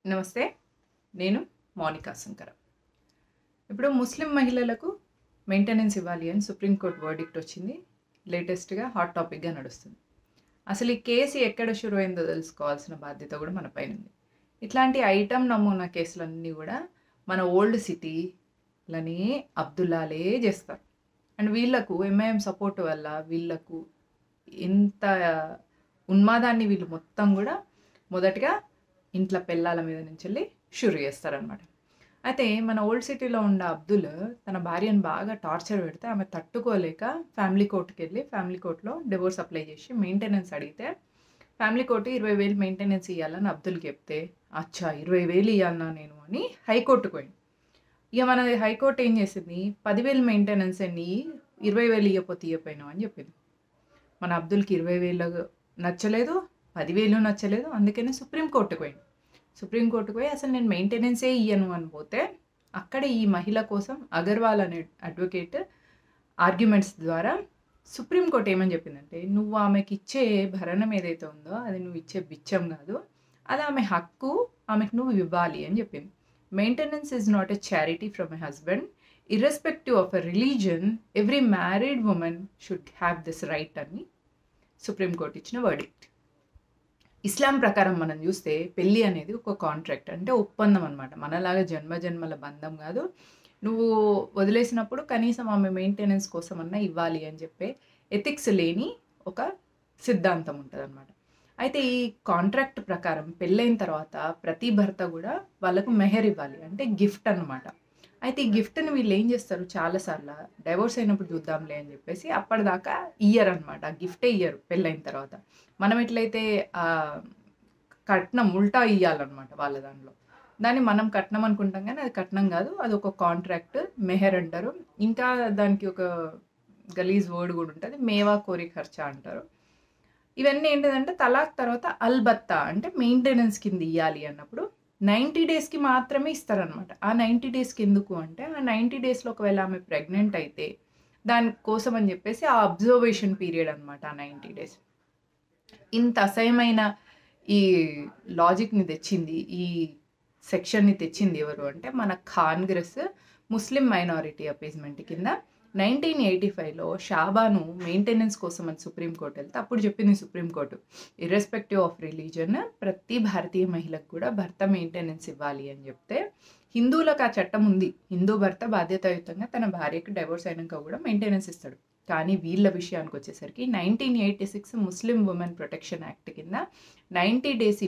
నమస్తే. నేను మౌనిక శంకర. ఇప్పుడు ముస్లిం మహిళలకు మెయింటెనెన్స్ ఇవ్వాలి అని సుప్రీంకోర్టు వర్డిక్ట్ వచ్చింది. లేటెస్ట్‌గా హాట్ టాపిక్‌గా నడుస్తుంది. అసలు ఈ కేసు ఎక్కడ షురువైందో తెలుసుకోవాల్సిన బాధ్యత కూడా మన పైనుంది. ఇట్లాంటి ఐటెమ్ నమూనా కేసులన్నీ కూడా మన ఓల్డ్ సిటీలనే అబ్దుల్లాలే చేస్తారు. అండ్ వీళ్ళకు ఎంఐఎం సపోర్ట్ వల్ల వీళ్ళకు ఇంత ఉన్మాదాన్ని వీళ్ళు మొత్తం కూడా మొదటగా ఇంట్ల పెళ్ళాల మీద నుంచెళ్ళి షురు చేస్తారనమాట. అయితే మన ఓల్డ్ సిటీలో ఉన్న అబ్దుల్ తన భార్యను బాగా టార్చర్ పెడితే ఆమె తట్టుకోలేక ఫ్యామిలీ కోర్టుకి వెళ్ళి ఫ్యామిలీ కోర్టులో డివోర్స్ అప్లై చేసి మెయింటెనెన్స్ అడిగితే ఫ్యామిలీ కోర్టు 20,000 మెయింటెనెన్స్ ఇవ్వాలని అబ్దుల్కి చెప్తే అచ్చా 20,000 ఇవ్వాలన్నా నేను అని హైకోర్టుకు పోయింది. ఇక మన హైకోర్టు ఏం చేసింది, 10,000 మెయింటెనెన్స్ అని 20,000 ఇవ్వకపోతే ఇవ్వపోయినావు అని చెప్పింది. మన అబ్దుల్కి 20,000 నచ్చలేదు, 10,000 నచ్చలేదు. అందుకనే సుప్రీంకోర్టుకు పోయింది. సుప్రీంకోర్టుకు పోయి అసలు నేను మెయింటెనెన్సే ఇయ్యను అని పోతే అక్కడ ఈ మహిళ కోసం అగర్వాల్ అనే అడ్వకేట్ ఆర్గ్యుమెంట్స్ ద్వారా సుప్రీంకోర్టు ఏమని చెప్పిందంటే, నువ్వు ఆమెకి ఇచ్చే భరణం ఏదైతే ఉందో అది నువ్వు ఇచ్చే బిచ్చం కాదు, అది ఆమె హక్కు, ఆమెకు నువ్వు ఇవ్వాలి అని చెప్పింది. Maintenance is not a charity from a husband, irrespective of a religion every married women should have this right అని సుప్రీంకోర్టు ఇచ్చిన వర్డిక్ట్. ఇస్లాం ప్రకారం మనం చూస్తే పెళ్ళి అనేది ఒక కాంట్రాక్ట్, అంటే ఒప్పందం అనమాట. మనలాగా జన్మజన్మల బంధం కాదు. నువ్వు వదిలేసినప్పుడు కనీసం ఆమె మెయింటెనెన్స్ కోసమన్నా ఇవ్వాలి అని చెప్పే ఎథిక్స్ లేని ఒక సిద్ధాంతం ఉంటుంది అనమాట. అయితే ఈ కాంట్రాక్ట్ ప్రకారం పెళ్ళైన తర్వాత ప్రతి భర్త కూడా వాళ్ళకు మెహర్ ఇవ్వాలి, అంటే గిఫ్ట్ అనమాట. అయితే ఈ గిఫ్ట్ని వీళ్ళు ఏం చేస్తారు, చాలాసార్లు డైవోర్స్ అయినప్పుడు చూద్దాంలే అని చెప్పేసి అప్పటిదాకా ఇయ్యరు అనమాట. ఆ గిఫ్టే ఇయ్యరు పెళ్ళైన తర్వాత. మనం ఎట్లయితే కట్నం ఉల్టా ఇయ్యాలన్నమాట వాళ్ళ దానిలో, దాన్ని మనం కట్నం అనుకుంటాం కానీ అది కట్నం కాదు, అది ఒక కాంట్రాక్ట్, మెహర్ అంటారు. ఇంకా దానికి ఒక గలీజ్ వర్డ్ కూడా ఉంటుంది, మేవా కోరి ఖర్చా అంటారు. ఇవన్నీ ఏంటిదంటే తలాక్ తర్వాత అల్బత్తా అంటే మెయింటెనెన్స్ కింద ఇవ్వాలి అన్నప్పుడు 90 డేస్కి మాత్రమే ఇస్తారనమాట. ఆ 90 డేస్కి ఎందుకు అంటే, ఆ 90 డేస్లో ఒకవేళ ఆమె ప్రెగ్నెంట్ అయితే దానికోసం అని చెప్పేసి ఆ అబ్జర్వేషన్ పీరియడ్ అనమాట ఆ 90 డేస్. ఇంత అసహ్యమైన ఈ లాజిక్ని తెచ్చింది, ఈ సెక్షన్ని తెచ్చింది ఎవరు అంటే మన కాంగ్రెస్ ముస్లిం మైనారిటీ అపీజ్మెంట్ కింద 1985లో షాబాను మెయింటెనెన్స్ కోసం అని సుప్రీంకోర్టు వెళ్తే అప్పుడు చెప్పింది సుప్రీంకోర్టు, ఇర్రెస్పెక్టివ్ ఆఫ్ రిలీజన్ ప్రతి భారతీయ మహిళకు కూడా భర్త మెయింటెనెన్స్ ఇవ్వాలి అని చెప్తే, హిందువులకు ఆ చట్టం ఉంది, హిందూ భర్త బాధ్యతాయుతంగా తన భార్యకు డైవోర్స్ అయినాక కూడా మెయింటెనెన్స్ ఇస్తాడు. కానీ వీళ్ళ విషయానికి వచ్చేసరికి 1986 ముస్లిం ఉమెన్ ప్రొటెక్షన్ యాక్ట్ కింద 90 డేస్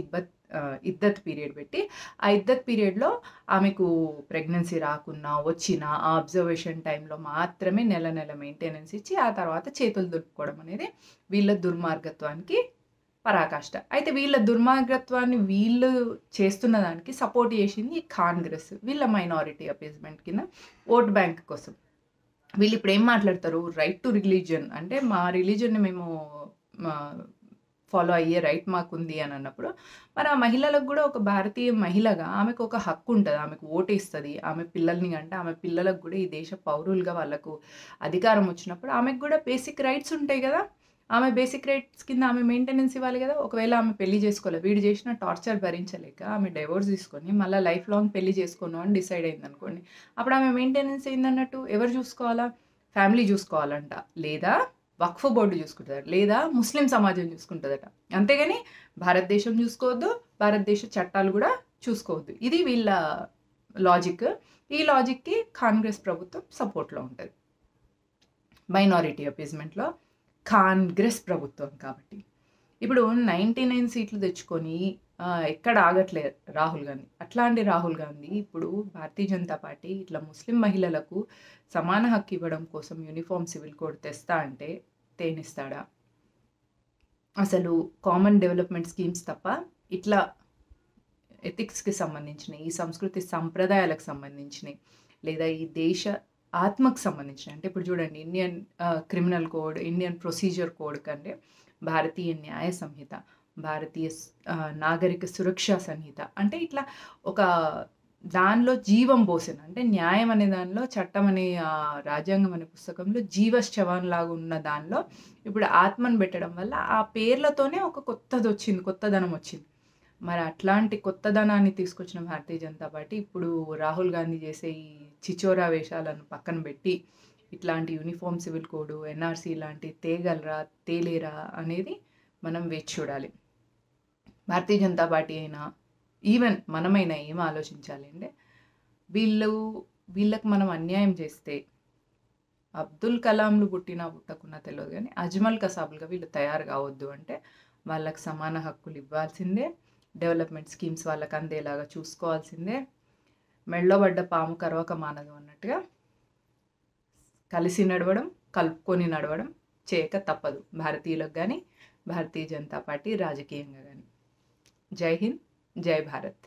ఇద్దత్ పీరియడ్ పెట్టి, ఆ ఇద్దత్ పీరియడ్లో ఆమెకు ప్రెగ్నెన్సీ రాకున్నా వచ్చినా ఆ అబ్జర్వేషన్ టైంలో మాత్రమే నెల నెల మెయింటెనెన్స్ ఇచ్చి ఆ తర్వాత చేతులు దులుపుకోవడం అనేది వీళ్ళ దుర్మార్గత్వానికి పరాకాష్ట. అయితే వీళ్ళ దుర్మార్గత్వాన్ని వీళ్ళు చేస్తున్న దానికి సపోర్ట్ చేసింది కాంగ్రెస్, వీళ్ళ మైనారిటీ అపీజ్మెంట్ కింద ఓట్ బ్యాంక్ కోసం. వీళ్ళు ఇప్పుడు ఏం మాట్లాడతారు, రైట్ టు రిలీజియన్, అంటే మా రిలీజన్ని మేము ఫాలో అయ్యే రైట్ మాకుంది అని అన్నప్పుడు, మరి ఆ మహిళలకు కూడా ఒక భారతీయ మహిళగా ఆమెకు ఒక హక్కు ఉంటుంది, ఆమెకు ఓటేస్తుంది, ఆమె పిల్లల్ని అంటే ఆమె పిల్లలకు కూడా ఈ దేశ పౌరులుగా వాళ్ళకు అధికారం వచ్చినప్పుడు ఆమెకు కూడా బేసిక్ రైట్స్ ఉంటాయి కదా. ఆమె బేసిక్ రైట్స్ కింద ఆమె మెయింటెనెన్స్ ఇవ్వాలి కదా. ఒకవేళ ఆమె పెళ్లి చేసుకోలేదు, వీడు చేసిన టార్చర్ భరించలేక ఆమె డైవోర్స్ తీసుకొని మళ్ళీ లైఫ్ లాంగ్ పెళ్లి చేసుకోను అని డిసైడ్ అయింది అనుకోండి, అప్పుడు ఆమె మెయింటెనెన్స్ ఏందన్నట్టు ఎవరు చూసుకోవాలా, ఫ్యామిలీ చూసుకోవాలంట, లేదా వక్ఫ్ బోర్డు చూసుకుంటుందట, లేదా ముస్లిం సమాజం చూసుకుంటుందట. అంతేగాని భారతదేశం చూసుకోవద్దు, భారతదేశ చట్టాలు కూడా చూసుకోవద్దు. ఇది వీళ్ళ లాజిక్. ఈ లాజిక్కి కాంగ్రెస్ ప్రభుత్వం సపోర్ట్లో ఉంటుంది. మైనారిటీ అపీజ్మెంట్లో కాంగ్రెస్ ప్రభుత్వం కాబట్టి ఇప్పుడు 99 సీట్లు తెచ్చుకొని ఎక్కడ ఆగట్లేదు రాహుల్ గాంధీ. అట్లాంటి రాహుల్ గాంధీ ఇప్పుడు భారతీయ జనతా పార్టీ ఇట్లా ముస్లిం మహిళలకు సమాన హక్కు ఇవ్వడం కోసం యూనిఫామ్ సివిల్ కోడ్ తెస్తా అంటే తేనిస్తాడా? అసలు కామన్ డెవలప్మెంట్ స్కీమ్స్ తప్ప ఇట్లా ఎథిక్స్కి సంబంధించినవి, ఈ సంస్కృతి సంప్రదాయాలకు సంబంధించినవి, లేదా ఈ దేశ ఆత్మకు సంబంధించినవి, అంటే ఇప్పుడు చూడండి Indian criminal code, Indian procedure code కంటే భారతీయ న్యాయ సంహిత, భారతీయ నాగరిక సురక్షా సంహిత, అంటే ఇట్లా ఒక దానిలో జీవం పోసిన, అంటే న్యాయం అనే దానిలో, చట్టం అనే రాజ్యాంగం అనే పుస్తకంలో జీవశ్చవం లాగా ఉన్న దానిలో ఇప్పుడు ఆత్మను పెట్టడం వల్ల ఆ పేర్లతోనే ఒక కొత్తది వచ్చింది, కొత్తదనం వచ్చింది. మరి అట్లాంటి కొత్తదనాన్ని తీసుకొచ్చిన భారతీయ జనతా పార్టీ ఇప్పుడు రాహుల్ గాంధీ చేసే ఈ చిచోరా వేషాలను పక్కన పెట్టి ఇట్లాంటి యూనిఫామ్ సివిల్ కోడ్, ఎన్ఆర్సీ లాంటి తేగలరా తేలేరా అనేది మనం వేచి చూడాలి. భారతీయ జనతా పార్టీ అయినా ఈవెన్ మనమైనా ఏం ఆలోచించాలి అంటే వీళ్ళకి మనం అన్యాయం చేస్తే అబ్దుల్ కలాంలు పుట్టినా పుట్టకున్నా తెలియదు కానీ అజ్మల్ కసాబులుగా వీళ్ళు తయారు కావద్దు. అంటే వాళ్ళకి సమాన హక్కులు ఇవ్వాల్సిందే, డెవలప్మెంట్ స్కీమ్స్ వాళ్ళకి అందేలాగా చూసుకోవాల్సిందే. మెళ్ళో పడ్డ పాము కరవక మానదు అన్నట్టుగా కలిసి నడవడం, కలుపుకొని నడవడం చేయక తప్పదు భారతీయులకు కానీ, భారతీయ జనతా పార్టీ రాజకీయంగా కానీ. జై హింద్, జై భారత్.